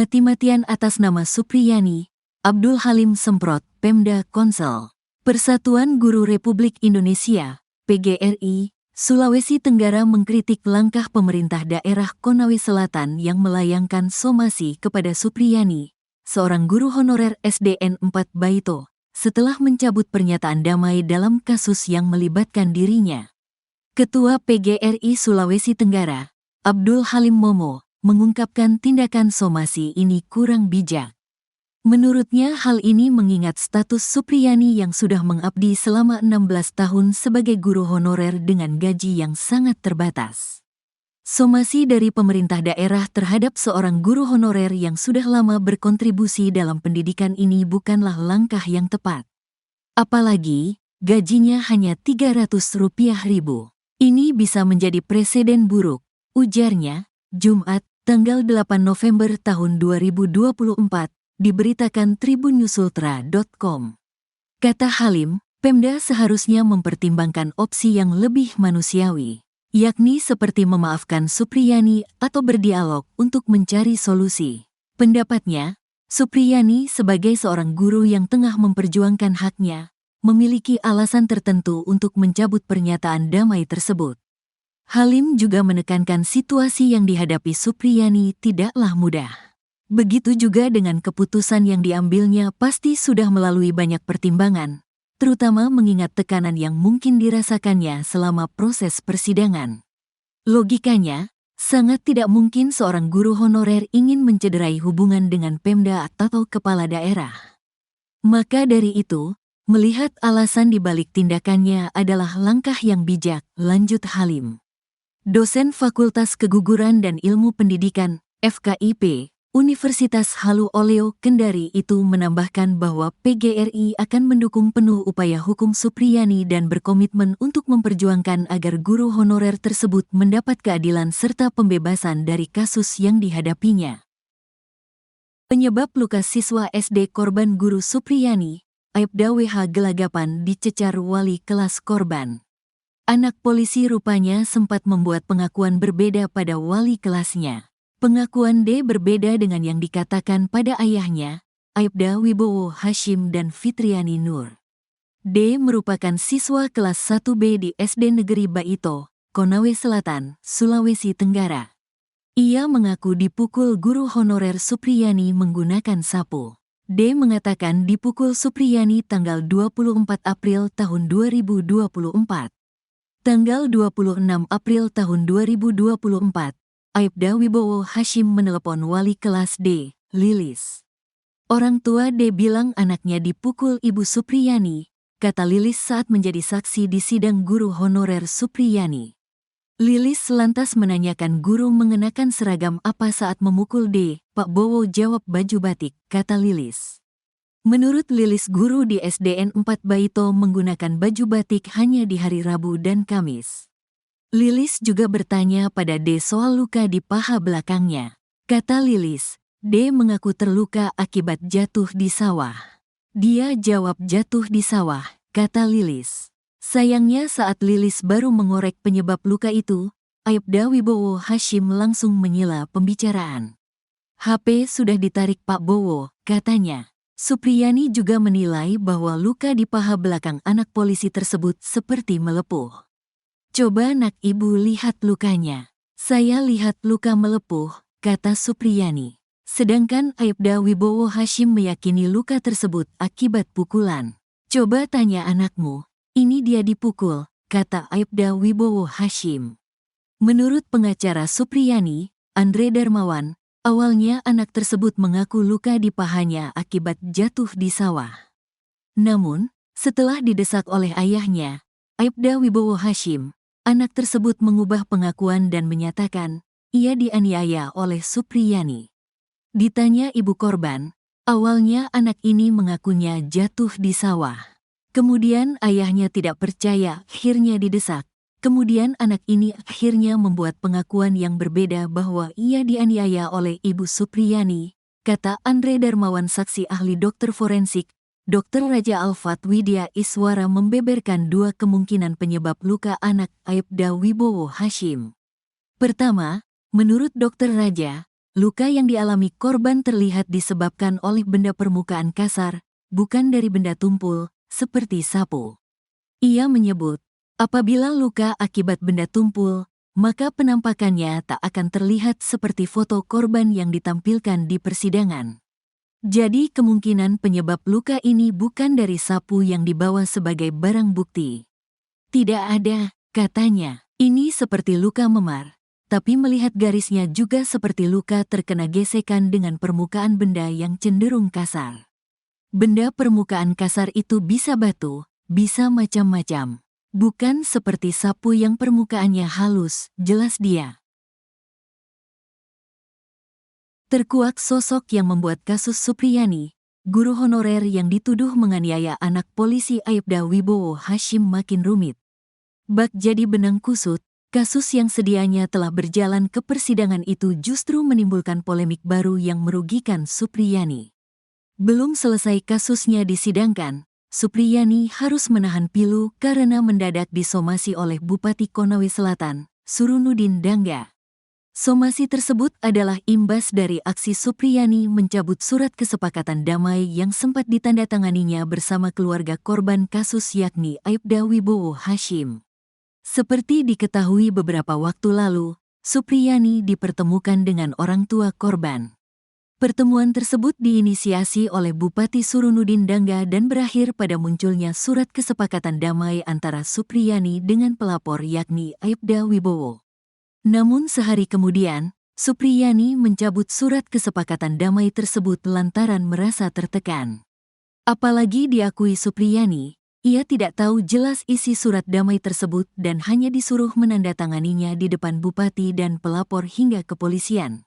Mati-matian atas nama Supriyani, Abdul Halim semprot Pemda Konsel. Persatuan Guru Republik Indonesia, PGRI, Sulawesi Tenggara mengkritik langkah pemerintah daerah Konawe Selatan yang melayangkan somasi kepada Supriyani, seorang guru honorer SDN 4 Baito, setelah mencabut pernyataan damai dalam kasus yang melibatkan dirinya. Ketua PGRI Sulawesi Tenggara, Abdul Halim Momo, mengungkapkan tindakan somasi ini kurang bijak. Menurutnya hal ini mengingat status Supriyani yang sudah mengabdi selama 16 tahun sebagai guru honorer dengan gaji yang sangat terbatas. Somasi dari pemerintah daerah terhadap seorang guru honorer yang sudah lama berkontribusi dalam pendidikan ini bukanlah langkah yang tepat. Apalagi, gajinya hanya Rp300.000. Ini bisa menjadi preseden buruk, ujarnya, Jumat, tanggal 8 November tahun 2024, diberitakan tribunnews.ultra.com. Kata Halim, Pemda seharusnya mempertimbangkan opsi yang lebih manusiawi, yakni seperti memaafkan Supriyani atau berdialog untuk mencari solusi. Pendapatnya, Supriyani sebagai seorang guru yang tengah memperjuangkan haknya, memiliki alasan tertentu untuk mencabut pernyataan damai tersebut. Halim juga menekankan situasi yang dihadapi Supriyani tidaklah mudah. Begitu juga dengan keputusan yang diambilnya pasti sudah melalui banyak pertimbangan, terutama mengingat tekanan yang mungkin dirasakannya selama proses persidangan. Logikanya, sangat tidak mungkin seorang guru honorer ingin mencederai hubungan dengan Pemda atau kepala daerah. Maka dari itu, melihat alasan dibalik tindakannya adalah langkah yang bijak, lanjut Halim. Dosen Fakultas Keguguran dan Ilmu Pendidikan, FKIP, Universitas Halu Oleo Kendari itu menambahkan bahwa PGRI akan mendukung penuh upaya hukum Supriyani dan berkomitmen untuk memperjuangkan agar guru honorer tersebut mendapat keadilan serta pembebasan dari kasus yang dihadapinya. Penyebab luka siswa SD korban guru Supriyani, Aibda WH gelagapan dicecar wali kelas korban. Anak polisi rupanya sempat membuat pengakuan berbeda pada wali kelasnya. Pengakuan D berbeda dengan yang dikatakan pada ayahnya, Aibda Wibowo Hashim dan Fitriani Nur. D merupakan siswa kelas 1B di SD Negeri Baito, Konawe Selatan, Sulawesi Tenggara. Ia mengaku dipukul guru honorer Supriyani menggunakan sapu. D mengatakan dipukul Supriyani tanggal 24 April tahun 2024. Tanggal 26 April tahun 2024, Aibda Wibowo Hashim menelepon wali kelas D, Lilis. Orang tua D bilang anaknya dipukul Ibu Supriyani, kata Lilis saat menjadi saksi di sidang guru honorer Supriyani. Lilis lantas menanyakan guru mengenakan seragam apa saat memukul D, Pak Bowo jawab baju batik, kata Lilis. Menurut Lilis guru di SDN 4 Baito menggunakan baju batik hanya di hari Rabu dan Kamis. Lilis juga bertanya pada D soal luka di paha belakangnya. Kata Lilis, D mengaku terluka akibat jatuh di sawah. Dia jawab jatuh di sawah, kata Lilis. Sayangnya saat Lilis baru mengorek penyebab luka itu, Aibda Wibowo Hashim langsung menyela pembicaraan. HP sudah ditarik Pak Bowo, katanya. Supriyani juga menilai bahwa luka di paha belakang anak polisi tersebut seperti melepuh. Coba nak ibu lihat lukanya. Saya lihat luka melepuh, kata Supriyani. Sedangkan Aibda Wibowo Hashim meyakini luka tersebut akibat pukulan. Coba tanya anakmu, ini dia dipukul, kata Aibda Wibowo Hashim. Menurut pengacara Supriyani, Andre Darmawan, awalnya anak tersebut mengaku luka di pahanya akibat jatuh di sawah. Namun, setelah didesak oleh ayahnya, Aibda Wibowo Hashim, anak tersebut mengubah pengakuan dan menyatakan, ia dianiaya oleh Supriyani. Ditanya ibu korban, awalnya anak ini mengakunya jatuh di sawah. Kemudian ayahnya tidak percaya, akhirnya didesak. Kemudian anak ini akhirnya membuat pengakuan yang berbeda bahwa ia dianiaya oleh Ibu Supriyani, kata Andre Darmawan saksi ahli dokter forensik, Dr. Raja Alfat Widya Iswara membeberkan dua kemungkinan penyebab luka anak Aibda Wibowo Hashim. Pertama, menurut Dr. Raja, luka yang dialami korban terlihat disebabkan oleh benda permukaan kasar, bukan dari benda tumpul, seperti sapu. Ia menyebut, apabila luka akibat benda tumpul, maka penampakannya tak akan terlihat seperti foto korban yang ditampilkan di persidangan. Jadi kemungkinan penyebab luka ini bukan dari sapu yang dibawa sebagai barang bukti. Tidak ada, katanya. Ini seperti luka memar, tapi melihat garisnya juga seperti luka terkena gesekan dengan permukaan benda yang cenderung kasar. Benda permukaan kasar itu bisa batu, bisa macam-macam. Bukan seperti sapu yang permukaannya halus, jelas dia. Terkuak sosok yang membuat kasus Supriyani, guru honorer yang dituduh menganiaya anak polisi Aibda Wibowo Hashim makin rumit. Bak jadi benang kusut, kasus yang sedianya telah berjalan ke persidangan itu justru menimbulkan polemik baru yang merugikan Supriyani. Belum selesai kasusnya disidangkan, Supriyani harus menahan pilu karena mendadak disomasi oleh Bupati Konawe Selatan, Surunudin Dangga. Somasi tersebut adalah imbas dari aksi Supriyani mencabut surat kesepakatan damai yang sempat ditandatanganinya bersama keluarga korban kasus yakni Aibda Wibowo Hashim. Seperti diketahui beberapa waktu lalu, Supriyani dipertemukan dengan orang tua korban. Pertemuan tersebut diinisiasi oleh Bupati Surunudin Dangga dan berakhir pada munculnya surat kesepakatan damai antara Supriyani dengan pelapor yakni Aibda Wibowo. Namun sehari kemudian, Supriyani mencabut surat kesepakatan damai tersebut lantaran merasa tertekan. Apalagi diakui Supriyani, ia tidak tahu jelas isi surat damai tersebut dan hanya disuruh menandatanganinya di depan bupati dan pelapor hingga kepolisian.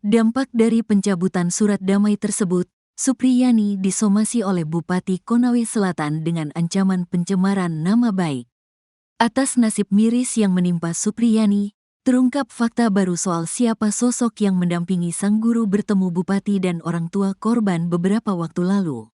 Dampak dari pencabutan surat damai tersebut, Supriyani disomasi oleh Bupati Konawe Selatan dengan ancaman pencemaran nama baik. Atas nasib miris yang menimpa Supriyani, terungkap fakta baru soal siapa sosok yang mendampingi sang guru bertemu bupati dan orang tua korban beberapa waktu lalu.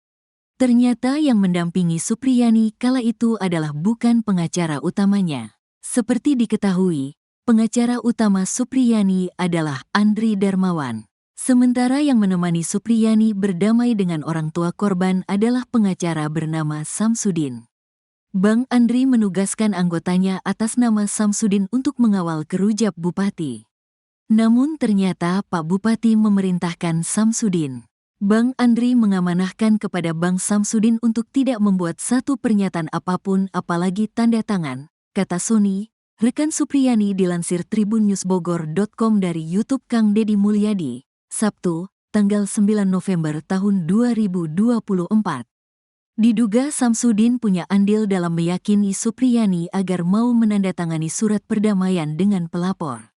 Ternyata yang mendampingi Supriyani kala itu adalah bukan pengacara utamanya. Seperti diketahui, pengacara utama Supriyani adalah Andri Darmawan. Sementara yang menemani Supriyani berdamai dengan orang tua korban adalah pengacara bernama Samsudin. Bang Andri menugaskan anggotanya atas nama Samsudin untuk mengawal kerujab Bupati. Namun ternyata Pak Bupati memerintahkan Samsudin. Bang Andri mengamanahkan kepada Bang Samsudin untuk tidak membuat satu pernyataan apapun apalagi tanda tangan, kata Sony, rekan Supriyani dilansir tribunnewsbogor.com dari YouTube Kang Deddy Mulyadi, Sabtu, tanggal 9 November tahun 2024. Diduga Samsudin punya andil dalam meyakini Supriyani agar mau menandatangani surat perdamaian dengan pelapor.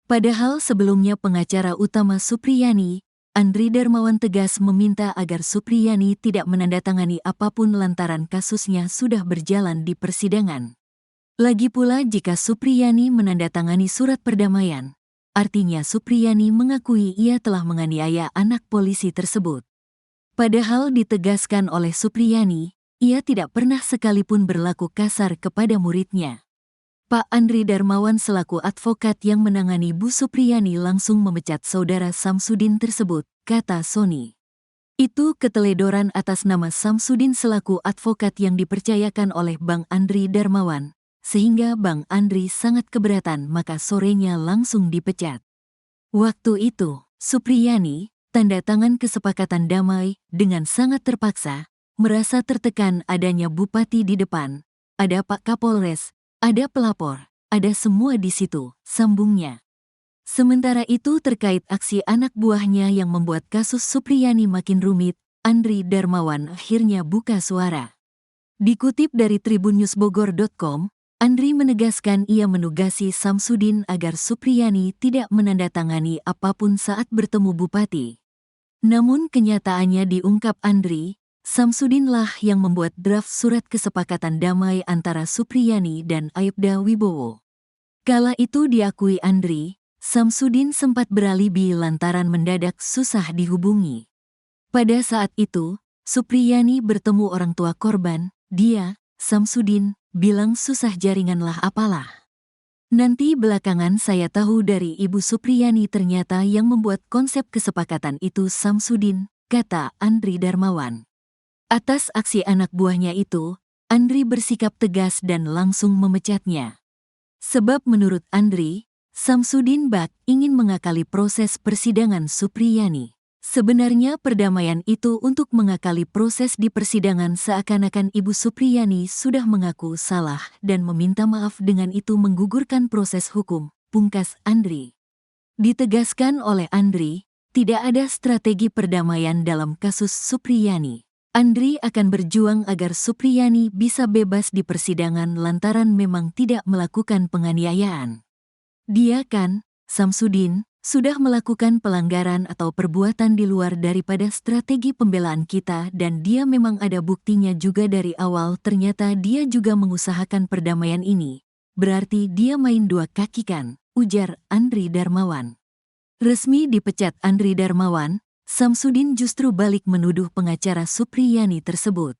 Padahal sebelumnya pengacara utama Supriyani, Andri Darmawan tegas meminta agar Supriyani tidak menandatangani apapun lantaran kasusnya sudah berjalan di persidangan. Lagi pula jika Supriyani menandatangani surat perdamaian, artinya Supriyani mengakui ia telah menganiaya anak polisi tersebut. Padahal ditegaskan oleh Supriyani, ia tidak pernah sekalipun berlaku kasar kepada muridnya. Pak Andri Darmawan selaku advokat yang menangani Bu Supriyani langsung memecat saudara Samsudin tersebut, kata Sony. Itu keteledoran atas nama Samsudin selaku advokat yang dipercayakan oleh Bang Andri Darmawan, sehingga Bang Andri sangat keberatan maka sorenya langsung dipecat. Waktu itu, Supriyani, tanda tangan kesepakatan damai, dengan sangat terpaksa, merasa tertekan adanya bupati di depan, ada Pak Kapolres, ada pelapor, ada semua di situ, sambungnya. Sementara itu terkait aksi anak buahnya yang membuat kasus Supriyani makin rumit, Andri Darmawan akhirnya buka suara. Dikutip dari tribunnewsbogor.com, Andri menegaskan ia menugasi Samsudin agar Supriyani tidak menandatangani apapun saat bertemu bupati. Namun kenyataannya diungkap Andri, Samsudinlah yang membuat draft surat kesepakatan damai antara Supriyani dan Aibda Wibowo. Kala itu diakui Andri, Samsudin sempat beralibi lantaran mendadak susah dihubungi. Pada saat itu, Supriyani bertemu orang tua korban, dia, Samsudin, bilang susah jaringan lah apalah. Nanti belakangan saya tahu dari Ibu Supriyani ternyata yang membuat konsep kesepakatan itu Samsudin, kata Andri Darmawan. Atas aksi anak buahnya itu, Andri bersikap tegas dan langsung memecatnya. Sebab menurut Andri, Samsudin Bak ingin mengakali proses persidangan Supriyani. Sebenarnya perdamaian itu untuk mengakali proses di persidangan seakan-akan Ibu Supriyani sudah mengaku salah dan meminta maaf dengan itu menggugurkan proses hukum, pungkas Andri. Ditegaskan oleh Andri, tidak ada strategi perdamaian dalam kasus Supriyani. Andri akan berjuang agar Supriyani bisa bebas di persidangan lantaran memang tidak melakukan penganiayaan. Dia kan, Samsudin, sudah melakukan pelanggaran atau perbuatan di luar daripada strategi pembelaan kita dan dia memang ada buktinya juga dari awal ternyata dia juga mengusahakan perdamaian ini. Berarti dia main dua kaki kan, ujar Andri Darmawan. Resmi dipecat Andri Darmawan, Samsudin justru balik menuduh pengacara Supriyani tersebut.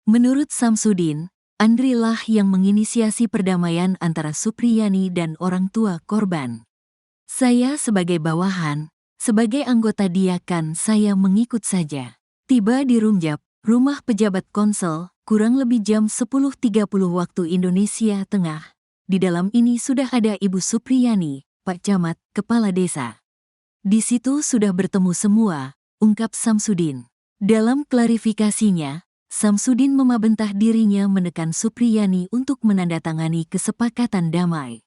Menurut Samsudin, Andri lah yang menginisiasi perdamaian antara Supriyani dan orang tua korban. Saya sebagai bawahan, sebagai anggota dia kan saya mengikut saja. Tiba di Rumjab, rumah pejabat Konsel, kurang lebih jam 10.30 waktu Indonesia Tengah. Di dalam ini sudah ada Ibu Supriyani, Pak Camat, Kepala Desa. Di situ sudah bertemu semua, ungkap Samsudin. Dalam klarifikasinya, Samsudin memabentah dirinya menekan Supriyani untuk menandatangani kesepakatan damai.